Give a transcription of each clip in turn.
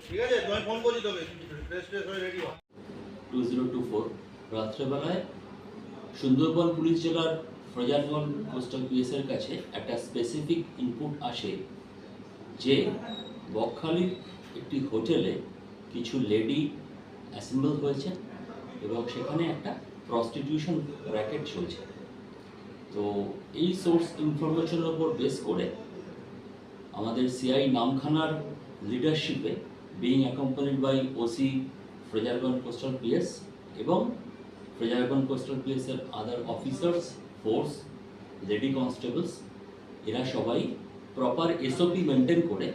ঠিক আছে, তুমি ফোন করছি তোকে, রেস্ট হয়ে রেডি হও। 2024 রাত্রেবেলায় সুন্দরবন পুলিশ জেলার ফ্রেজারগঞ্জ কোস্টাল পিএসের কাছে একটা স্পেসিফিক ইনপুট আসে যে বকখালির একটি হোটেলে কিছু লেডি অ্যাসেম্বল হয়েছে এবং সেখানে একটা প্রস্টিটিউশন র্যাকেট চলছে। তো এই সোর্স ইনফরমেশনের উপর বেস করে আমাদের সিআই নামখানার লিডারশিপে being accompanied by OC Frasergunj coastal PS এবং ফ্রেজারগঞ্জ কোস্টাল পিএসের other officers, force, lady constables, এরা সবাই প্রপার এসওপি মেনটেন করে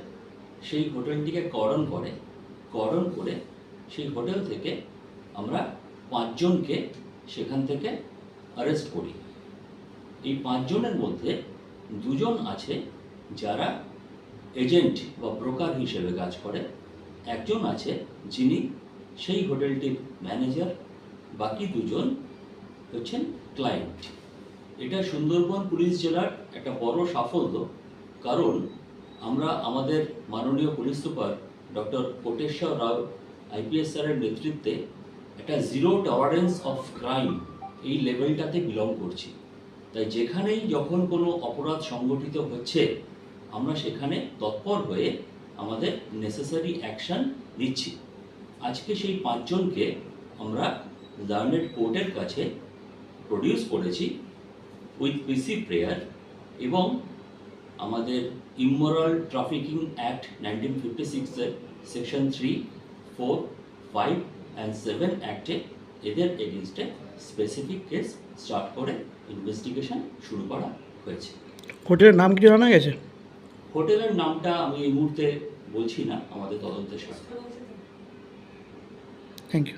সেই হোটেলটিকে কর্ডন করে সেই হোটেল থেকে আমরা 5 জনকে সেখান থেকে অ্যারেস্ট করি। এই 5 জনের মধ্যে 2 জন আছে যারা এজেন্ট বা ব্রোকার হিসেবে কাজ করে, একজন আছে যিনি সেই হোটেলটির ম্যানেজার, বাকি 2 জন হচ্ছেন ক্লায়েন্ট। এটা সুন্দরবন পুলিশ জেলার একটা বড় সাফল্য, কারণ আমরা আমাদের মাননীয় পুলিশ সুপার ডক্টর কোটেশ্বর রাও আইপিএস স্যারের নেতৃত্বে একটা জিরো টলারেন্স অফ ক্রাইম এই লেভেলটাতে বিলং করছি। তাই যেখানেই যখন কোনো অপরাধ সংগঠিত হচ্ছে আমরা সেখানে তৎপর হয়ে আমাদের নেসেসারি অ্যাকশন নিচ্ছি। আজকে সেই 5 জনকে আমরা লার্নেড কোর্টের কাছে প্রডিউস করেছি উইথ পিসি প্রেয়ার এবং আমাদের ইমোরাল ট্রাফিকিং অ্যাক্ট 1956-এর সেকশন 3, 4, 5 অ্যান্ড 7 অ্যাক্টে এদের এগেনস্টে স্পেসিফিক কেস স্টার্ট করে ইনভেস্টিগেশন শুরু করা হয়েছে। হোটেলের নাম কি জানা গেছে? হোটেলের নামটা আমি এই মুহূর্তে বলছি না, আমাদের তদন্তের সাথে। Thank you.